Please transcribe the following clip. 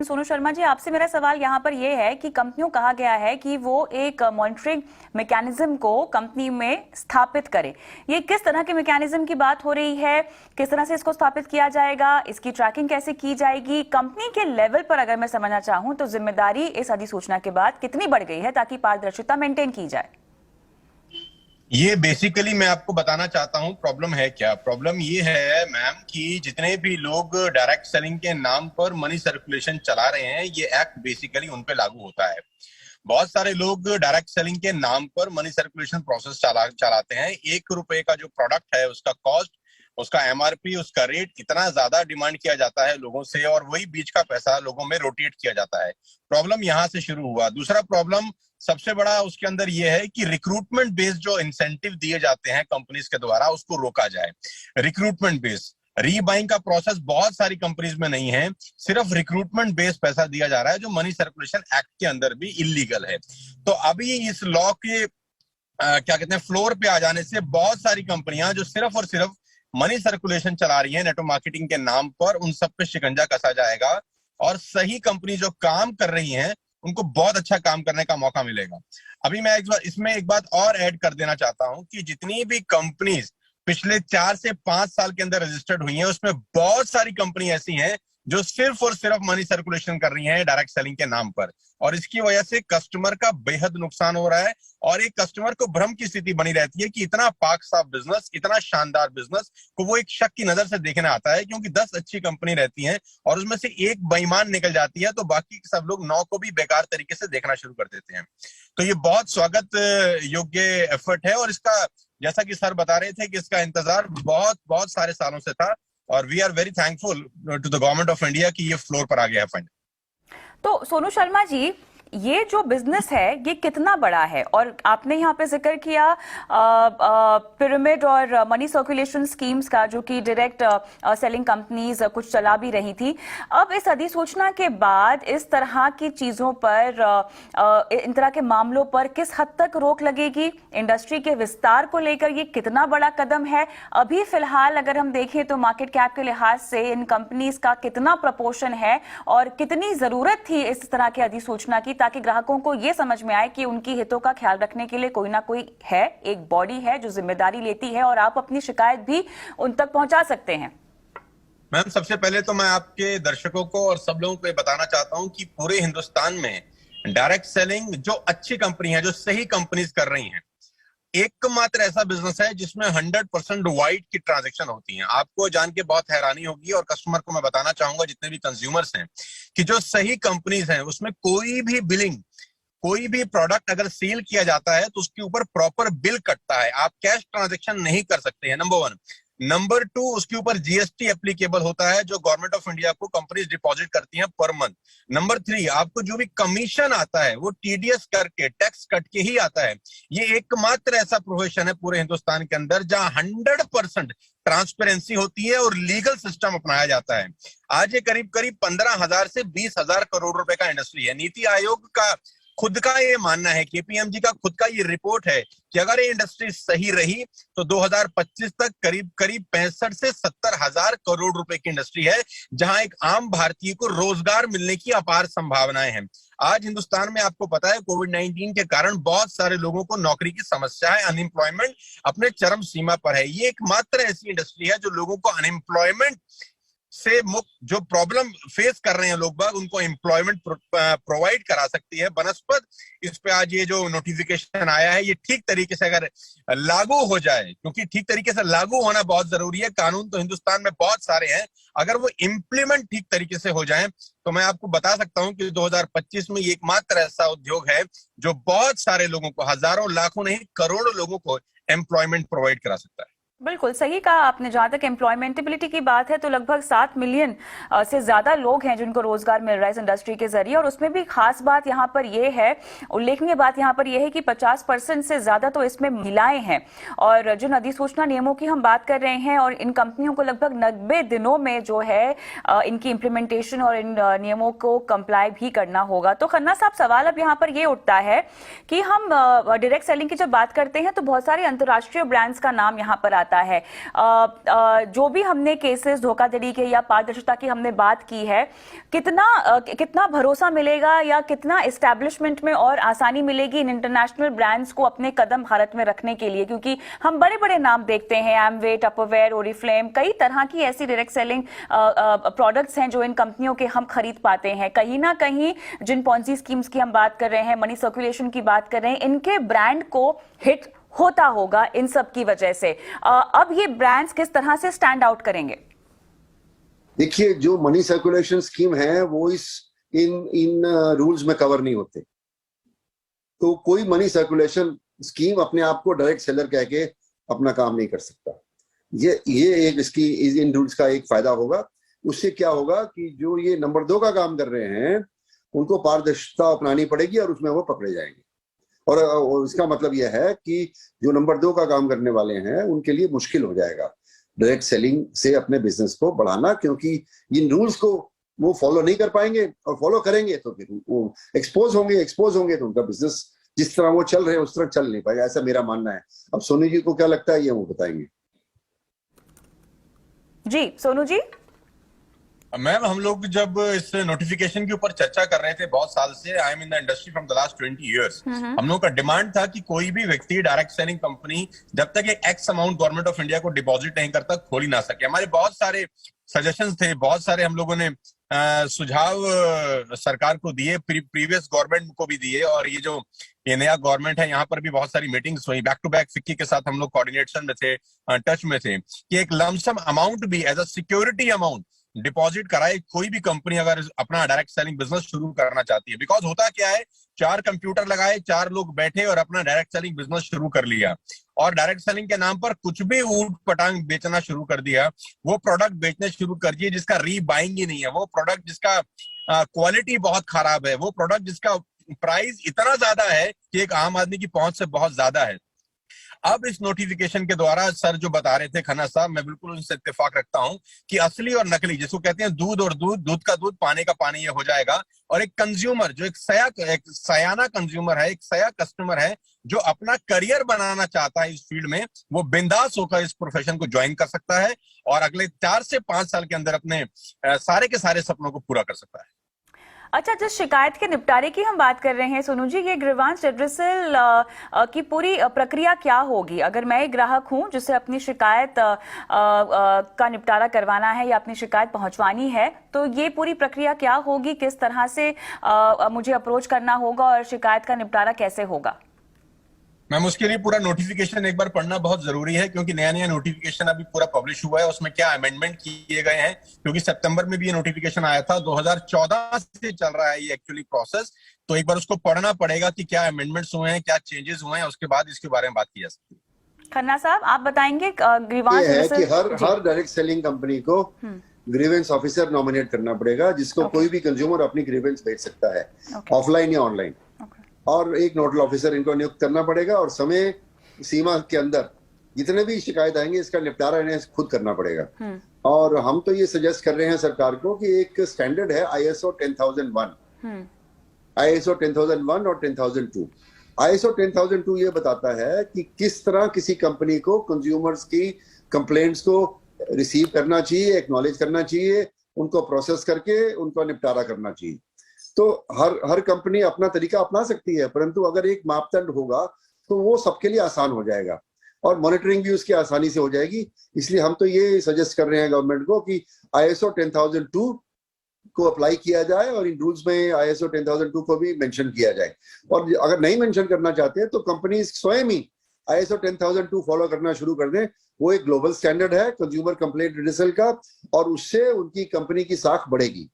सोनू शर्मा जी, आपसे मेरा सवाल यहाँ पर यह है कि कंपनियों कहा गया है कि वो एक मॉनिटरिंग मैकेनिज्म को कंपनी में स्थापित करे। ये किस तरह के मैकेनिज्म की बात हो रही है? किस तरह से इसको स्थापित किया जाएगा? इसकी ट्रैकिंग कैसे की जाएगी? कंपनी के लेवल पर अगर मैं समझना चाहूं तो जिम्मेदारी इस अधिसूचना के बाद कितनी बढ़ गई है ताकि पारदर्शिता मेंटेन की जाए? ये बेसिकली मैं आपको बताना चाहता हूँ प्रॉब्लम है क्या। प्रॉब्लम ये है मैम कि जितने भी लोग डायरेक्ट सेलिंग के नाम पर मनी सर्कुलेशन चला रहे हैं, ये एक्ट बेसिकली उन पे लागू होता है। बहुत सारे लोग डायरेक्ट सेलिंग के नाम पर मनी सर्कुलेशन प्रोसेस चलाते हैं। 1 रुपए का जो प्रोडक्ट है उसका कॉस्ट, उसका एमआरपी, उसका रेट इतना ज्यादा डिमांड किया जाता है लोगों से, और वही बीच का पैसा लोगों में रोटेट किया जाता है। प्रॉब्लम यहां से शुरू हुआ। दूसरा प्रॉब्लम सबसे बड़ा उसके अंदर यह है कि रिक्रूटमेंट बेस्ड जो इंसेंटिव दिए जाते हैं कंपनीज के द्वारा, उसको रोका जाए। रिक्रूटमेंट बेस्ड रीबाइंग का प्रोसेस बहुत सारी कंपनीज में नहीं है, सिर्फ रिक्रूटमेंट बेस्ड पैसा दिया जा रहा है, जो मनी सर्कुलेशन एक्ट के अंदर भी इलीगल है। तो अभी इस लॉ के क्या कहते हैं फ्लोर पे आ जाने से बहुत सारी कंपनियां जो सिर्फ और सिर्फ मनी सर्कुलेशन चला रही है नेटवर्क मार्केटिंग के नाम पर, उन सब पे शिकंजा कसा जाएगा और सही कंपनी जो काम कर रही हैं उनको बहुत अच्छा काम करने का मौका मिलेगा। अभी मैं इसमें एक बात और ऐड कर देना चाहता हूं कि जितनी भी कंपनीज पिछले 4 से 5 साल के अंदर रजिस्टर्ड हुई हैं, उसमें बहुत सारी कंपनी ऐसी हैं जो सिर्फ और सिर्फ मनी सर्कुलेशन कर रही हैं डायरेक्ट सेलिंग के नाम पर, और इसकी वजह से कस्टमर का बेहद नुकसान हो रहा है। और एक कस्टमर को भ्रम की स्थिति बनी रहती है कि इतना पाक साफ बिजनेस, इतना शानदार बिजनेस को वो एक शक की नजर से देखने आता है, क्योंकि 10 अच्छी कंपनी रहती हैं और उसमें से एक बेईमान निकल जाती है, तो बाकी सब लोग 9 को भी बेकार तरीके से देखना शुरू कर देते हैं। तो ये बहुत स्वागत योग्य एफर्ट है, और इसका जैसा कि सर बता रहे थे कि इसका इंतजार बहुत बहुत सारे सालों से था, और we are very thankful to the government of India कि ये फ्लोर पर आ गया है फंड। तो सोनू शर्मा जी, ये जो बिजनेस है ये कितना बड़ा है? और आपने यहाँ पे जिक्र किया पिरामिड और मनी सर्कुलेशन स्कीम्स का, जो कि डायरेक्ट सेलिंग कंपनीज कुछ चला भी रही थी। अब इस अधिसूचना के बाद इस तरह की चीजों पर, इन तरह के मामलों पर किस हद तक रोक लगेगी? इंडस्ट्री के विस्तार को लेकर ये कितना बड़ा कदम है? अभी फिलहाल अगर हम देखें तो मार्केट कैप के लिहाज से इन कंपनीज का कितना प्रपोर्शन है, और कितनी जरूरत थी इस तरह की अधिसूचना की, ताकि ग्राहकों को यह समझ में आए कि उनकी हितों का ख्याल रखने के लिए कोई ना कोई है, एक बॉडी है जो जिम्मेदारी लेती है, और आप अपनी शिकायत भी उन तक पहुंचा सकते हैं। मैम, सबसे पहले तो मैं आपके दर्शकों को और सब लोगों को ये बताना चाहता हूं कि पूरे हिंदुस्तान में डायरेक्ट सेलिंग जो अच्छी कंपनी है, जो सही कंपनीज कर रही हैं, एकमात्र ऐसा बिजनेस है जिसमें 100% वाइट की ट्रांजैक्शन होती है। आपको जान के बहुत हैरानी होगी, और कस्टमर को मैं बताना चाहूंगा, जितने भी कंज्यूमर्स हैं, कि जो सही कंपनीज हैं उसमें कोई भी बिलिंग, कोई भी प्रोडक्ट अगर सेल किया जाता है तो उसके ऊपर प्रॉपर बिल कटता है। आप कैश ट्रांजैक्शन नहीं कर सकते हैं, नंबर 1। नंबर 2, उसके ऊपर जीएसटी एप्लीकेबल होता है जो गवर्नमेंट ऑफ इंडिया को कंपनीज डिपॉजिट करती हैं पर मंथ। नंबर 3, आपको जो भी कमीशन आता है वो टीडीएस करके, टैक्स कट के ही आता है। ये एकमात्र ऐसा प्रोफेशन है पूरे हिंदुस्तान के अंदर जहां 100% ट्रांसपेरेंसी होती है और लीगल सिस्टम अपनाया जाता है। आज ये करीब करीब 15,000 से 20,000 करोड़ रुपए का इंडस्ट्री है। नीति आयोग का खुद का ये मानना है, केपीएमजी का खुद का ये रिपोर्ट है कि अगर ये इंडस्ट्री सही रही तो 2025 तक करीब करीब 65 से 70 हजार करोड़ रुपए की इंडस्ट्री है, जहां एक आम भारतीय को रोजगार मिलने की अपार संभावनाएं हैं। आज हिंदुस्तान में आपको पता है कोविड-19 के कारण बहुत सारे लोगों को नौकरी की समस्या है, अनएम्प्लॉयमेंट अपने चरम सीमा पर है। ये एकमात्र ऐसी इंडस्ट्री है जो लोगों को अनएम्प्लॉयमेंट से मुक्त, जो प्रॉब्लम फेस कर रहे हैं लोग बाग, उनको एम्प्लॉयमेंट प्रोवाइड करा सकती है। बनस्पत इस पे आज ये जो नोटिफिकेशन आया है, ये ठीक तरीके से अगर लागू हो जाए, क्योंकि ठीक तरीके से लागू होना बहुत जरूरी है। कानून तो हिंदुस्तान में बहुत सारे हैं, अगर वो इम्प्लीमेंट ठीक तरीके से हो जाए तो मैं आपको बता सकता हूं कि 2025 में ये एकमात्र ऐसा उद्योग है जो बहुत सारे लोगों को, हजारों लाखों नहीं करोड़ों लोगों को एम्प्लॉयमेंट प्रोवाइड करा सकता है। बिल्कुल सही कहा आपने। जहां तक एम्प्लॉयमेंटेबिलिटी की बात है तो लगभग 7 मिलियन से ज्यादा लोग हैं जिनको रोजगार मिल रहा है इस इंडस्ट्री के जरिए। और उसमें भी खास बात यहाँ पर यह है, उल्लेखनीय बात यहाँ पर यह है कि 50% से ज्यादा तो इसमें महिलाएं हैं। और जिन अधिसूचना नियमों की हम बात कर रहे हैं, और इन कंपनियों को लगभग 90 दिनों में जो है इनकी इम्प्लीमेंटेशन और इन नियमों को कंप्लाई भी करना होगा। तो खन्ना साहब, सवाल अब यहाँ पर यह उठता है कि हम डायरेक्ट सेलिंग की जब बात करते हैं तो बहुत सारे अंतर्राष्ट्रीय ब्रांड्स का नाम यहाँ पर आता जाता है। जो भी हमने केसेस धोखाधड़ी के या पारदर्शिता की हमने बात की है, कितना भरोसा मिलेगा या कितना एस्टैब्लिशमेंट में और आसानी मिलेगी इन इंटरनेशनल ब्रांड्स को अपने कदम भारत में रखने के लिए? क्योंकि हम बड़े बड़े नाम देखते हैं, एमवे, टपरवेयर, ओरिफ्लेम, कई तरह की ऐसी डायरेक्ट सेलिंग प्रोडक्ट्स हैं जो इन कंपनियों के हम खरीद पाते हैं। कहीं ना कहीं जिन पॉन्जी स्कीम्स की हम बात कर रहे हैं, मनी सर्कुलेशन की बात कर रहे हैं, इनके ब्रांड को हिट होता होगा इन सब की वजह से। अब ये ब्रांड्स किस तरह से स्टैंड आउट करेंगे? देखिए, जो मनी सर्कुलेशन स्कीम है वो इन रूल्स में कवर नहीं होते। तो कोई मनी सर्कुलेशन स्कीम अपने आप को डायरेक्ट सेलर कह के अपना काम नहीं कर सकता। ये एक इसकी इन रूल्स का एक फायदा होगा। उससे क्या होगा कि जो ये नंबर 2 का काम कर रहे हैं उनको पारदर्शिता अपनानी पड़ेगी और उसमें वो पकड़े जाएंगे। और इसका मतलब यह है कि जो नंबर 2 का काम करने वाले हैं उनके लिए मुश्किल हो जाएगा डायरेक्ट सेलिंग से अपने बिजनेस को बढ़ाना, क्योंकि इन रूल्स को वो फॉलो नहीं कर पाएंगे, और फॉलो करेंगे तो फिर वो एक्सपोज होंगे तो उनका बिजनेस जिस तरह वो चल रहे हैं उस तरह चल नहीं पाएगा। ऐसा मेरा मानना है। अब सोनू जी को क्या लगता है ये वो बताएंगे। जी सोनू जी। मैम, हम लोग जब इस नोटिफिकेशन के ऊपर चर्चा कर रहे थे बहुत साल से, I am in the industry from the last 20 years, हम लोगों का डिमांड था कि कोई भी व्यक्ति डायरेक्ट सेलिंग कंपनी जब तक एक x amount government of India को डिपॉजिट नहीं करता खोल ही ना सके। हमारे बहुत सारे सजेशंस थे, बहुत सारे हम लोगों ने सुझाव सरकार को दिए, प्रीवियस गवर्नमेंट को भी दिए, और ये नया गवर्नमेंट है यहाँ पर भी बहुत सारी मीटिंग्स हुई। बैक टू बैक फिक्की के साथ हम लोग कोऑर्डिनेशन में थे, टच में थे कि एक लमसम अमाउंट भी as a security amount deposit कराए कोई भी कंपनी अगर अपना डायरेक्ट सेलिंग बिजनेस शुरू करना चाहती है। बिकॉज होता क्या है, 4 कंप्यूटर लगाए, 4 लोग बैठे और अपना डायरेक्ट सेलिंग बिजनेस शुरू कर लिया, और डायरेक्ट सेलिंग के नाम पर कुछ भी ऊट पटांग बेचना शुरू कर दिया। वो प्रोडक्ट बेचने शुरू कर दिए जिसका रीबाइंग ही नहीं है, वो प्रोडक्ट जिसका क्वालिटी बहुत खराब है, वो प्रोडक्ट जिसका प्राइस इतना ज्यादा है कि एक आम आदमी की पहुंच से बहुत ज्यादा है। अब इस नोटिफिकेशन के द्वारा सर जो बता रहे थे खन्ना साहब, मैं बिल्कुल उनसे इत्तेफाक रखता हूं कि असली और नकली, जिसको कहते हैं दूध और दूध का दूध, पानी का पानी, ये हो जाएगा। और एक कंज्यूमर जो एक सयाना कंज्यूमर है, एक सया कस्टमर है जो अपना करियर बनाना चाहता है इस फील्ड में, वो बिंदास होकर इस प्रोफेशन को ज्वाइन कर सकता है और अगले 4 से 5 साल के अंदर अपने सारे के सारे सपनों को पूरा कर सकता है। अच्छा, जिस शिकायत के निपटारे की हम बात कर रहे हैं सोनू जी, ये ग्रीवांस रिड्रेसल की पूरी प्रक्रिया क्या होगी? अगर मैं एक ग्राहक हूं जिसे अपनी शिकायत का निपटारा करवाना है या अपनी शिकायत पहुंचवानी है, तो ये पूरी प्रक्रिया क्या होगी? किस तरह से मुझे अप्रोच करना होगा और शिकायत का निपटारा कैसे होगा? मैम, उसके लिए पूरा नोटिफिकेशन एक बार पढ़ना बहुत जरूरी है, क्योंकि नया नोटिफिकेशन अभी पूरा पब्लिश हुआ है। उसमें क्या अमेंडमेंट किए गए हैं, क्योंकि सितंबर में भी ये नोटिफिकेशन आया था, 2014 से चल रहा है ये एक्चुअली प्रोसेस। तो एक बार उसको पढ़ना पड़ेगा कि क्या अमेंडमेंट्स हुए हैं, क्या चेंजेस हुए हैं, उसके बाद इसके बारे में बात की जा सकती है। खन्ना साहब, आप बताएंगे ग्रीवांस कि हर डायरेक्ट सेलिंग कंपनी को ग्रीवेंस ऑफिसर नॉमिनेट करना पड़ेगा, जिसको कोई भी कंज्यूमर अपनी ग्रीवेंस भेज सकता है, ऑफलाइन या ऑनलाइन। और एक नोडल ऑफिसर इनको नियुक्त करना पड़ेगा, और समय सीमा के अंदर जितने भी शिकायत आएंगे इसका निपटारा इन्हें खुद करना पड़ेगा। और हम तो ये सजेस्ट कर रहे हैं सरकार को कि एक स्टैंडर्ड है ISO 10001, ISO 10001 और 10002। ISO 10002 ये बताता है कि किस तरह किसी कंपनी को कंज्यूमर्स की कंप्लेंट्स को रिसीव करना चाहिए, एक्नॉलेज करना चाहिए, उनको प्रोसेस करके उनको निपटारा करना चाहिए। तो हर कंपनी अपना तरीका अपना सकती है, परंतु अगर एक मापदंड होगा तो वो सबके लिए आसान हो जाएगा और मॉनिटरिंग भी उसकी आसानी से हो जाएगी। इसलिए हम तो ये सजेस्ट कर रहे हैं गवर्नमेंट को कि ISO 10002 को अप्लाई किया जाए और इन रूल्स में ISO 10002 को भी मेंशन किया जाए। और अगर नहीं मेंशन करना चाहते तो कंपनी स्वयं ही ISO 10002 फॉलो करना शुरू कर दें। वो एक ग्लोबल स्टैंडर्ड है कंज्यूमर कंप्लेंट रिड्रेसल का, और उससे उनकी कंपनी की साख बढ़ेगी।